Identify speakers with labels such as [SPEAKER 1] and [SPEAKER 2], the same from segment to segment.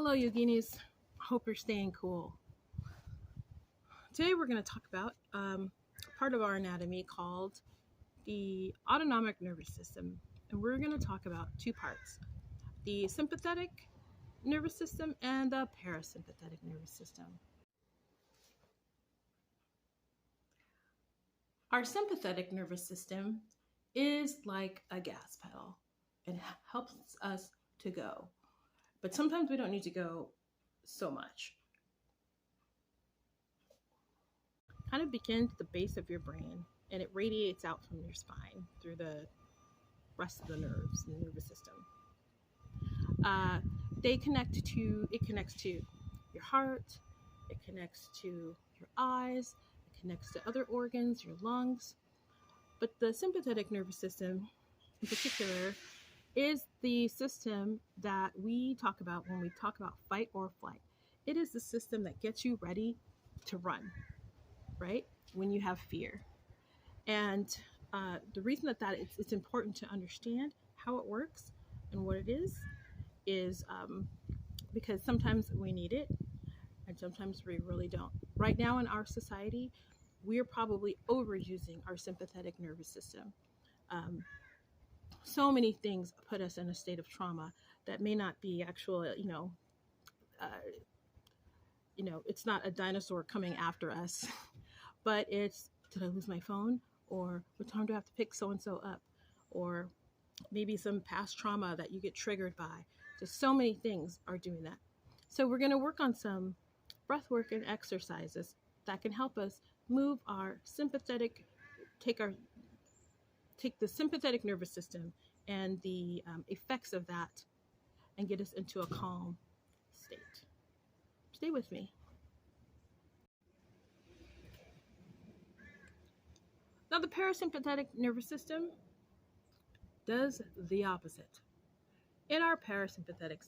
[SPEAKER 1] Hello, yoginis. Hope you're staying cool. Today we're going to talk about part of our anatomy called the autonomic nervous system. And we're going to talk about two parts, the sympathetic nervous system and the parasympathetic nervous system. Our sympathetic nervous system is like a gas pedal. It helps us to go. But sometimes we don't need to go so much. Kind of begins at the base of your brain and it radiates out from your spine through the rest of the nerves in the nervous system. It connects to your heart, it connects to your eyes, it connects to other organs, your lungs. But the sympathetic nervous system in particular is the system that we talk about when we talk about fight or flight. It is the system that gets you ready to run, right? When you have fear. And the reason that it's important to understand how it works and what it is because sometimes we need it and sometimes we really don't. Right now in our society, we're probably overusing our sympathetic nervous system. So many things put us in a state of trauma that may not be actual, it's not a dinosaur coming after us, but it's, did I lose my phone? Or what time do I have to pick so-and-so up? Or maybe some past trauma that you get triggered by. Just so many things are doing that. So we're going to work on some breath work and exercises that can help us move our sympathetic, take the sympathetic nervous system and the effects of that and get us into a calm state. Stay with me. Now, the parasympathetic nervous system does the opposite. In our parasympathetic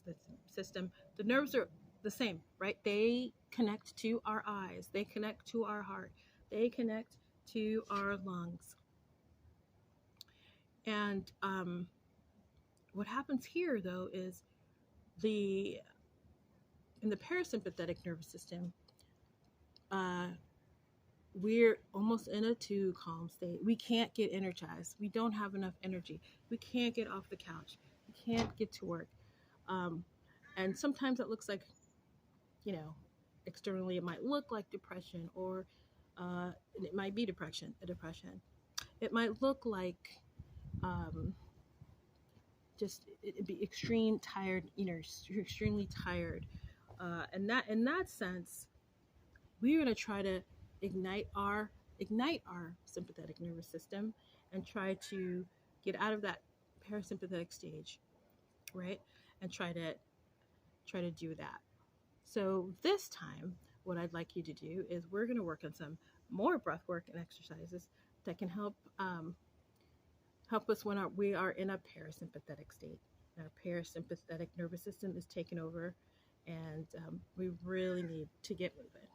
[SPEAKER 1] system, the nerves are the same, right? They connect to our eyes, they connect to our heart, they connect to our lungs. And what happens here, though, is in the parasympathetic nervous system, we're almost in a too calm state. We can't get energized. We don't have enough energy. We can't get off the couch. We can't get to work. And sometimes it looks like, externally it might look like depression, or it might be depression. It might look like it'd be extreme tired, you're extremely tired. And that, in that sense, we're going to try to ignite our sympathetic nervous system and try to get out of that parasympathetic stage, right? And try to do that. So this time, what I'd like you to do is we're going to work on some more breath work and exercises that can help us when we are in a parasympathetic state. Our parasympathetic nervous system is taken over, and we really need to get moving.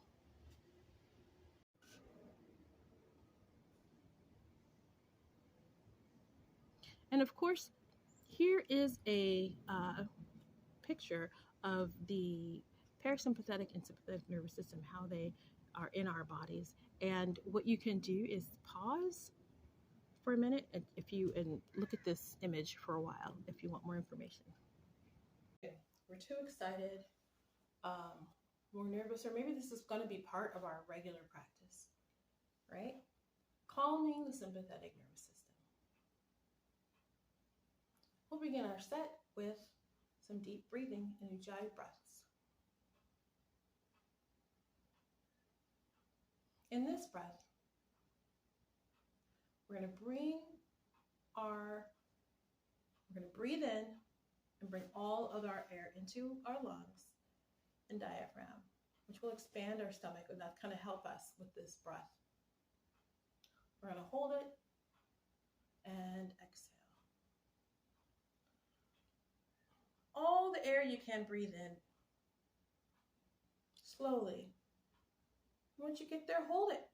[SPEAKER 1] And of course, here is a picture of the parasympathetic and sympathetic nervous system, how they are in our bodies. And what you can do is pause for a minute and look at this image for a while if you want more information. Okay. We're too excited, more nervous, or maybe this is going to be part of our regular practice, right? Calming the sympathetic nervous system. We'll begin our set with some deep breathing and ujjayi breaths. In this breath, we're going to breathe in and bring all of our air into our lungs and diaphragm, which will expand our stomach, and that's going to help us with this breath. We're going to hold it and exhale. All the air you can breathe in, slowly. Once you get there, hold it.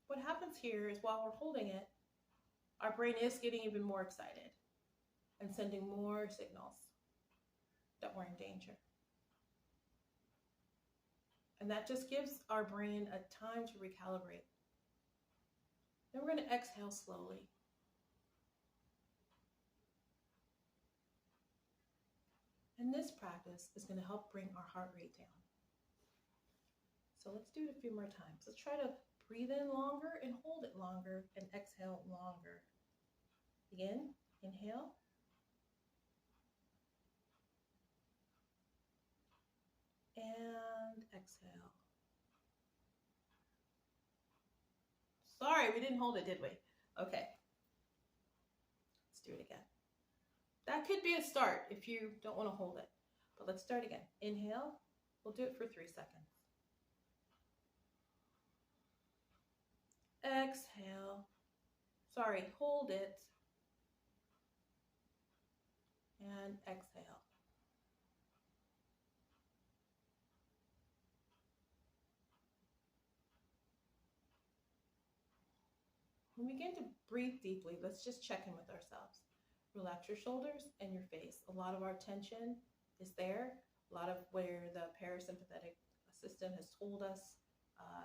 [SPEAKER 1] What happens here is while we're holding it, our brain is getting even more excited and sending more signals that we're in danger. And that just gives our brain a time to recalibrate. Then we're going to exhale slowly. And this practice is going to help bring our heart rate down. So let's do it a few more times. Let's try to breathe in longer and hold it longer and exhale longer. Again, inhale. And exhale. Sorry, we didn't hold it, did we? Okay. Let's do it again. That could be a start if you don't want to hold it. But let's start again. Inhale. We'll do it for 3 seconds. Exhale. Sorry, hold it. And exhale. When we begin to breathe deeply, let's just check in with ourselves. Relax your shoulders and your face. A lot of our tension is there. A lot of where the parasympathetic system has told us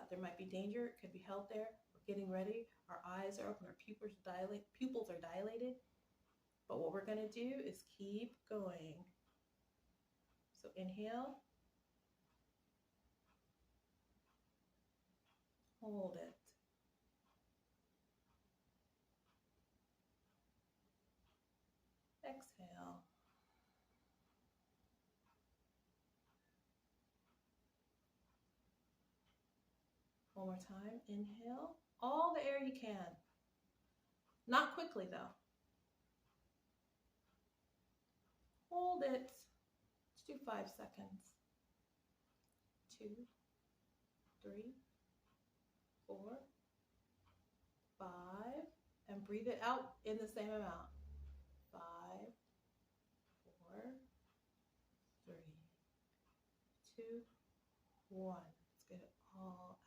[SPEAKER 1] there might be danger, it could be held there. We're getting ready. Our eyes are open, our pupils are dilated. But what we're going to do is keep going. So inhale. Hold it. Exhale. One more time. Inhale. All the air you can. Not quickly though. Hold it. Let's do 5 seconds. 2, 3, 4, 5. And breathe it out in the same amount. 5, 4, 3, 2, 1. Let's get it all out.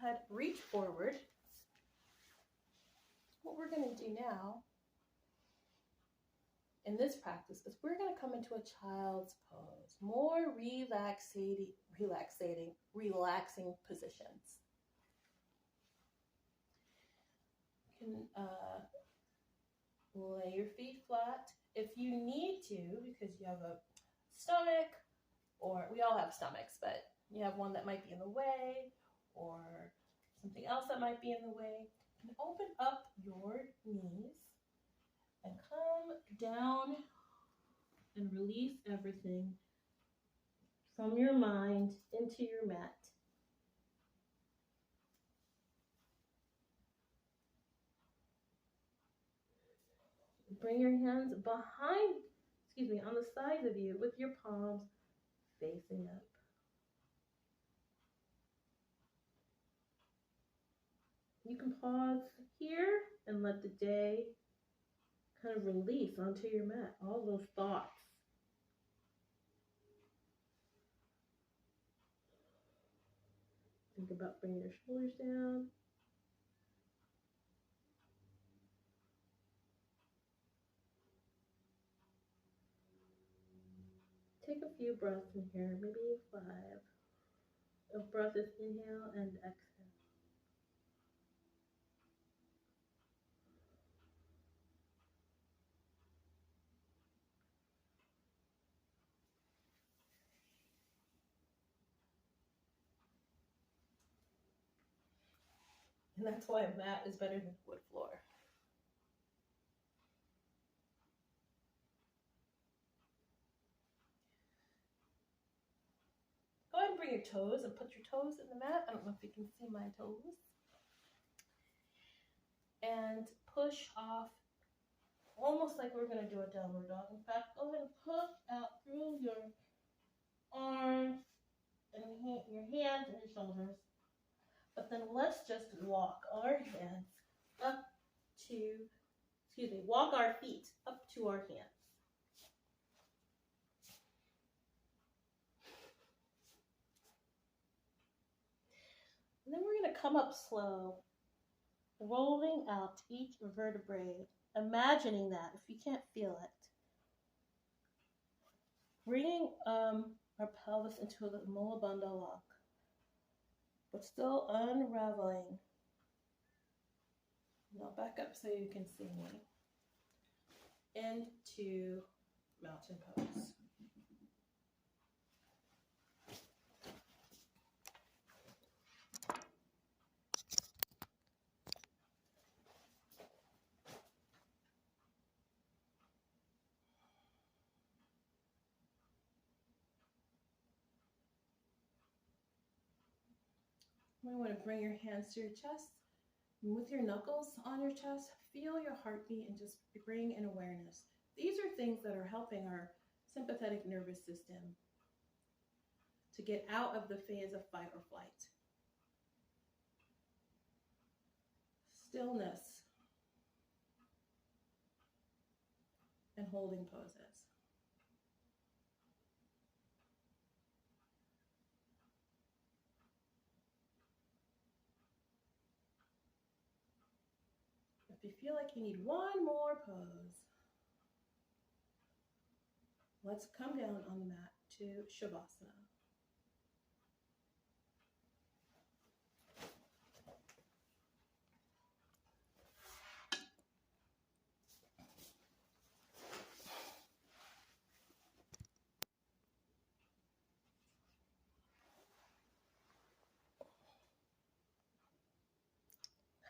[SPEAKER 1] Go ahead, reach forward. What we're going to do now in this practice is we're going to come into a child's pose, more relaxing positions. You can lay your feet flat if you need to, because you have a stomach, or we all have stomachs, but you have one that might be in the way, or something else that might be in the way. And open up your knees and come down and release everything from your mind into your mat. Bring your hands on the sides of you with your palms facing up. You can pause here and let the day kind of release onto your mat, all those thoughts. Think about bringing your shoulders down. Take a few breaths in here, maybe 5. A breath is inhale and exhale. And that's why a mat is better than wood floor. Go ahead and bring your toes and put your toes in the mat. I don't know if you can see my toes. And push off, almost like we're going to do a downward dog. In fact, go ahead and push out through your arms and your hands and your shoulders. But then let's just walk our hands up to, walk our feet up to our hands. come up slow, rolling out each vertebrae, imagining that if you can't feel it. Bringing our pelvis into the Mula Bandha lock, but still unraveling. Now back up so you can see me. Into mountain pose. You want to bring your hands to your chest. And with your knuckles on your chest, feel your heartbeat and just bring in awareness. These are things that are helping our sympathetic nervous system to get out of the phase of fight or flight. Stillness and holding poses. If you feel like you need one more pose, let's come down on the mat to Shavasana.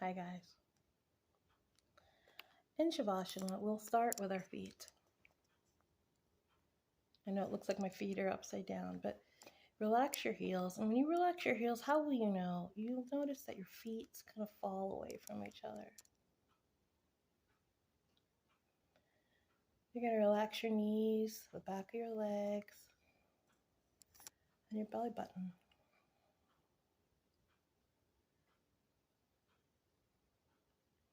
[SPEAKER 1] Hi guys. In Shavasana, we'll start with our feet. I know it looks like my feet are upside down, but relax your heels. And when you relax your heels, how will you know? You'll notice that your feet kind of fall away from each other. You're going to relax your knees, the back of your legs, and your belly button.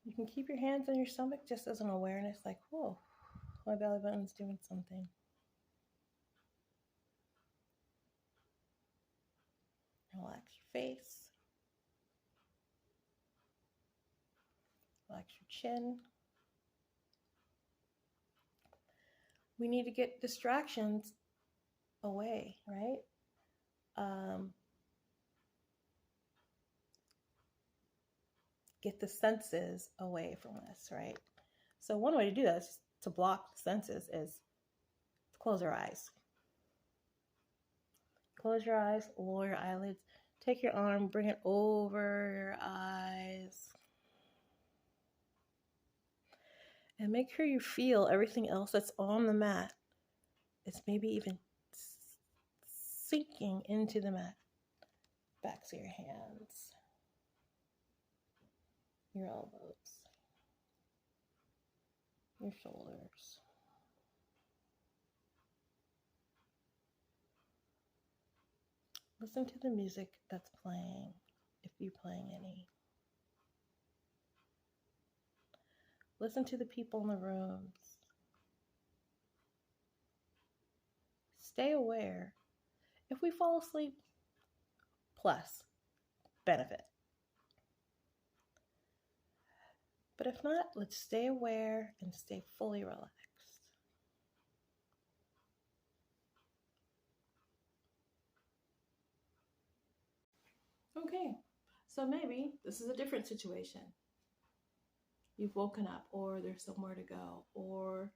[SPEAKER 1] You can keep your hands on your stomach just as an awareness, like, whoa, my belly button's doing something. Relax your face. Relax your chin. We need to get distractions away, right? Get the senses away from us, right? So one way to do this, to block the senses, is to close our eyes. Close your eyes, lower your eyelids. Take your arm, bring it over your eyes. And make sure you feel everything else that's on the mat. It's maybe even sinking into the mat. Backs of your hands. Your elbows. Your shoulders. Listen to the music that's playing, if you're playing any. Listen to the people in the rooms. Stay aware. If we fall asleep, plus, benefit. But if not, let's stay aware and stay fully relaxed. Okay, so maybe this is a different situation. You've woken up, or there's somewhere to go, or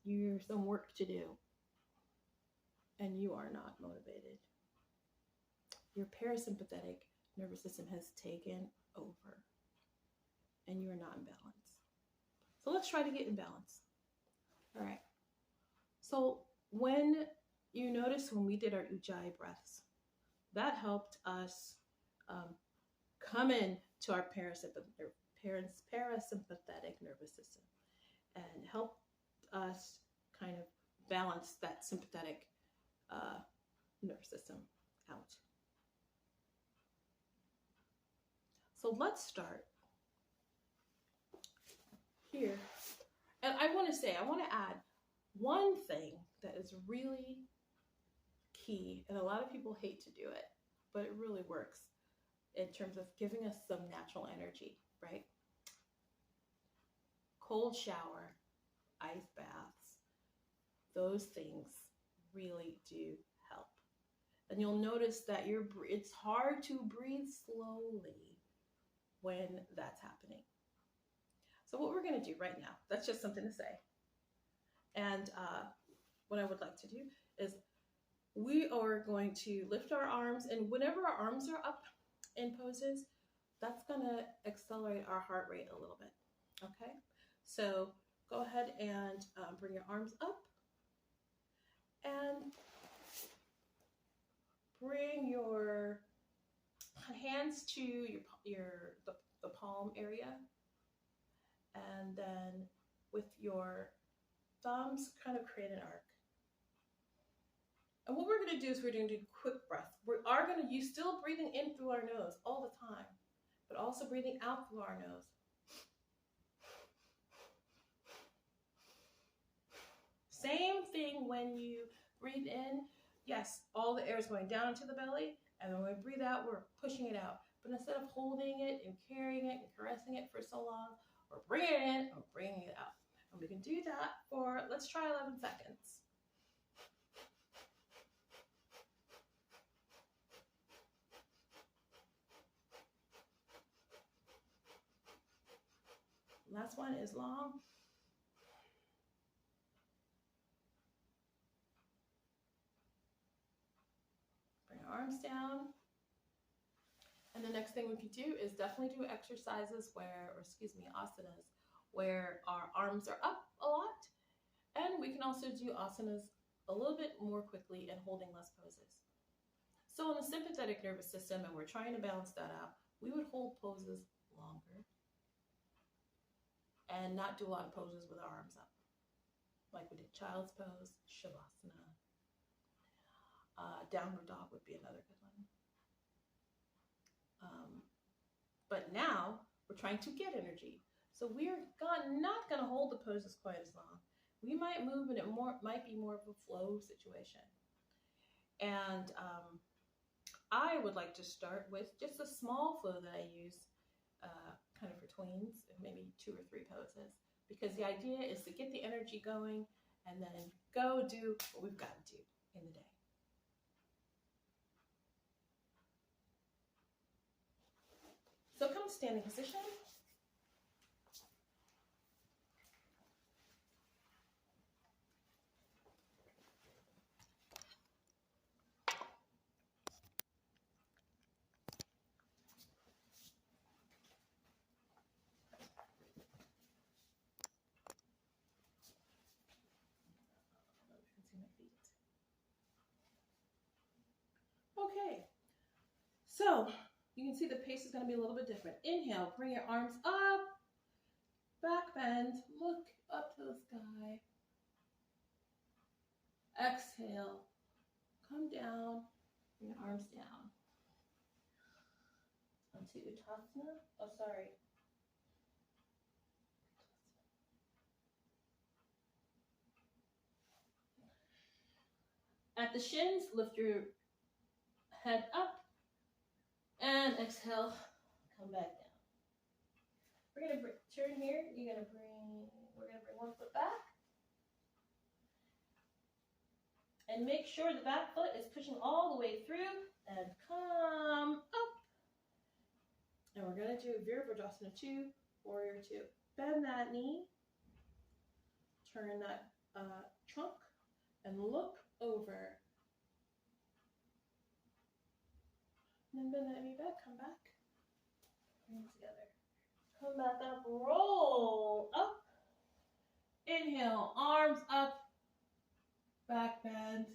[SPEAKER 1] there's some work to do, and you are not motivated. Your parasympathetic nervous system has taken over, and you are not in balance. So let's try to get in balance. All right. So when you notice when we did our Ujjayi breaths, that helped us come in to our parasympathetic nervous system and help us kind of balance that sympathetic nervous system out. So let's start here. And I want to add one thing that is really key, and a lot of people hate to do it, but it really works. in terms of giving us some natural energy, right? Cold shower, ice baths, those things really do help. And you'll notice that it's hard to breathe slowly when that's happening. So what we're going to do right now, that's just something to say. And what I would like to do is we are going to lift our arms, and whenever our arms are up in poses, that's going to accelerate our heart rate a little bit. Okay, so go ahead and bring your arms up and bring your hands to the palm area, and then with your thumbs kind of create an arc. And what we're going to do is we're going to do quick breaths. We are going to use still breathing in through our nose all the time, but also breathing out through our nose. Same thing when you breathe in. Yes, all the air is going down into the belly, and when we breathe out, we're pushing it out. But instead of holding it and carrying it and caressing it for so long, we're bringing it in or bringing it out. And we can do that for, let's try 11 seconds. Last one is long. Bring our arms down. And the next thing we can do is definitely do exercises asanas, where our arms are up a lot. And we can also do asanas a little bit more quickly and holding less poses. So in the sympathetic nervous system, and we're trying to balance that out, we would hold poses longer and not do a lot of poses with our arms up. Like we did child's pose, shavasana. Downward dog would be another good one. But now we're trying to get energy. So we're not going to hold the poses quite as long. We might move, and it might be more of a flow situation. And I would like to start with just a small flow that I use kind of for tweens, maybe 2 or 3 poses, because the idea is to get the energy going and then go do what we've got to do in the day. So come to standing position. Okay, so you can see the pace is going to be a little bit different. Inhale, bring your arms up, back bend, look up to the sky. Exhale, come down, bring your arms down. Onto Uttasana. Oh, sorry. At the shins, lift your head up and exhale, come back down. We're going to turn here. We're going to bring one foot back. And make sure the back foot is pushing all the way through and come up. And we're going to do Virabhadrasana 2, Warrior 2. Bend that knee, turn that trunk, and look over. And then bend that knee back, come back. Bring it together. Come back up, roll up. Inhale, arms up, back bend.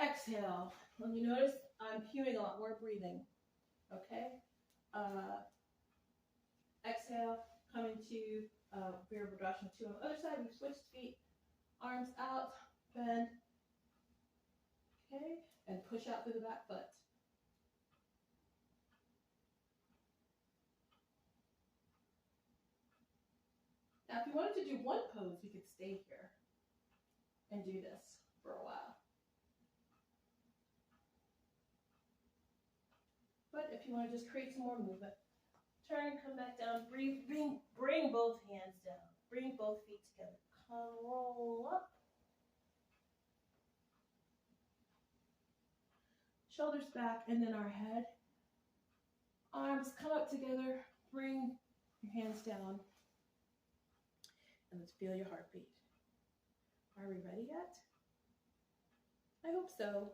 [SPEAKER 1] Exhale. When you notice, I'm cueing a lot more breathing. Okay? Exhale, come into Virabhadrasana 2 on the other side. We switched feet, arms out, bend. Okay? And push out through the back foot. Now, if you wanted to do one pose, you could stay here and do this for a while. But if you want to just create some more movement, turn, come back down, breathe, bring both hands down, bring both feet together, come, roll up, shoulders back, and then our head, arms come up together, bring your hands down, and let's feel your heartbeat. Are we ready yet? I hope so.